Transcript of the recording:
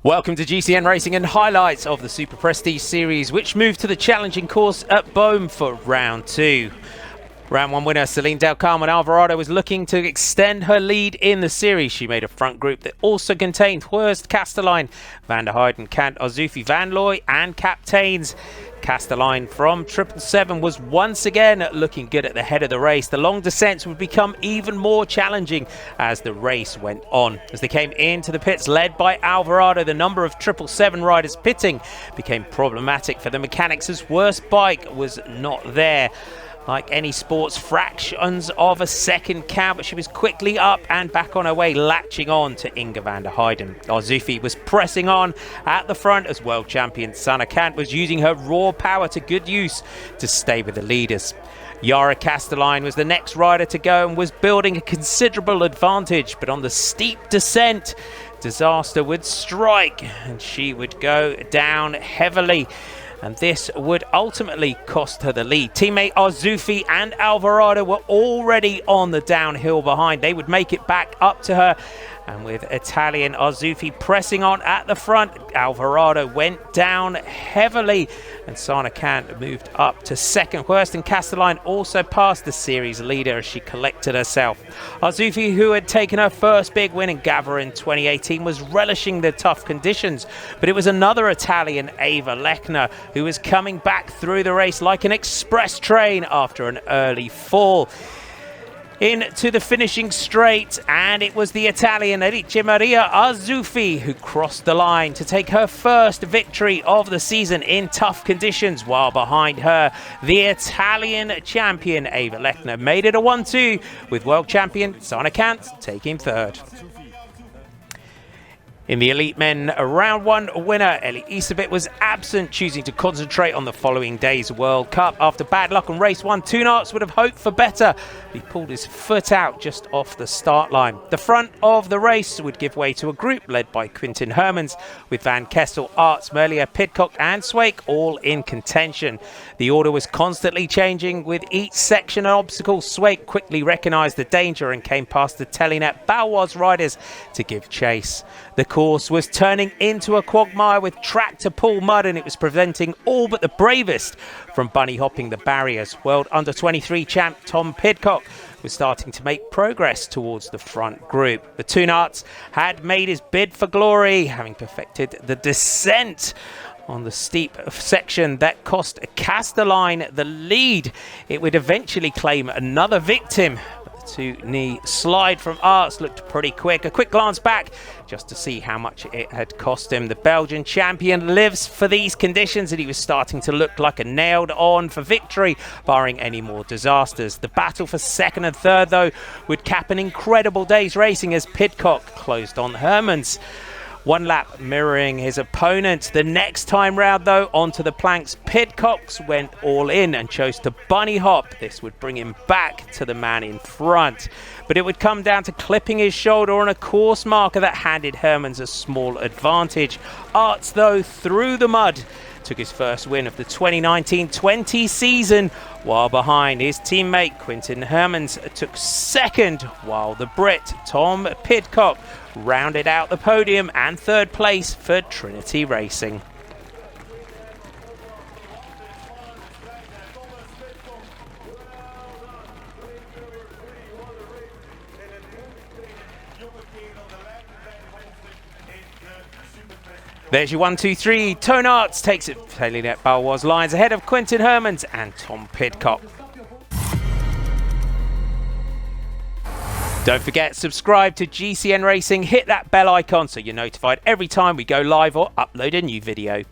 Welcome to GCN Racing and highlights of the Superprestige series, which moved to the challenging course at Boom for round 2. Round 1 winner Celine Del Carmen Alvarado was looking to extend her lead in the series. She made a front group that also contained Horst Kastelein, Van der Heijden, Kant, Arzufi, Van Looy and captains. Kastelein from 777 was once again looking good at the head of the race. The long descents would become even more challenging as the race went on. As they came into the pits led by Alvarado, the number of 777 riders pitting became problematic for the mechanics as worst bike was not there. Like any sports, fractions of a second count, but she was quickly up and back on her way, latching on to Inge van der Heijden. Arzufi was pressing on at the front as world champion Sanne Kant was using her raw power to good use to stay with the leaders. Yara Kastelein was the next rider to go and was building a considerable advantage, but on the steep descent, disaster would strike and she would go down heavily. And this would ultimately cost her the lead. Teammate Arzufi and Alvarado were already on the downhill behind. They would make it back up to her. And with Italian Arzufi pressing on at the front, Alvarado went down heavily and Sanne Kant moved up to second. Horst and Kastelein also passed the series leader as she collected herself. Arzufi, who had taken her first big win in Gavra in 2018, was relishing the tough conditions, but it was another Italian, Eva Lechner, who was coming back through the race like an express train after an early fall into the finishing straight, and it was the Italian Alice Maria Arzufi who crossed the line to take her first victory of the season in tough conditions, while behind her the Italian champion Eva Lechner made it a 1-2 with world champion Sanne Kant taking third. In the elite men, round 1 winner Eli Isabit was absent, choosing to concentrate on the following day's World Cup. After bad luck on race 1, Toonarts would have hoped for better. He pulled his foot out just off the start line. The front of the race would give way to a group led by Quinten Hermans, with Van Kessel, Arts, Merlier, Pidcock and Swake all in contention. The order was constantly changing with each section and obstacle. Swake quickly recognised the danger and came past the Telenet Baloise riders to give chase. The course was turning into a quagmire with tractor pull mud, and it was preventing all but the bravest from bunny hopping the barriers. World Under-23 champ Tom Pidcock was starting to make progress towards the front group. The Toonarts had made his bid for glory, having perfected the descent on the steep section that cost Kastelein the lead. It would eventually claim another victim. Two-knee slide from Arts looked pretty quick. A quick glance back just to see how much it had cost him. The Belgian champion lives for these conditions, and he was starting to look like a nailed on for victory, barring any more disasters. The battle for second and third, though, would cap an incredible day's racing as Pidcock closed on Hermans. One lap mirroring his opponent. The next time round, though, onto the planks, Pidcock went all in and chose to bunny hop. This would bring him back to the man in front. But it would come down to clipping his shoulder on a course marker that handed Hermans a small advantage. Arts, though, through the mud, took his first win of the 2019-20 season, while behind his teammate Quinten Hermans took second, while the Brit Tom Pidcock rounded out the podium and third place for Trinity Racing. There's your 1, 2, 3. Toonarts takes it. Telenet Baloise lines ahead of Quinten Hermans and Tom Pidcock. Don't forget, subscribe to GCN Racing. Hit that bell icon so you're notified every time we go live or upload a new video.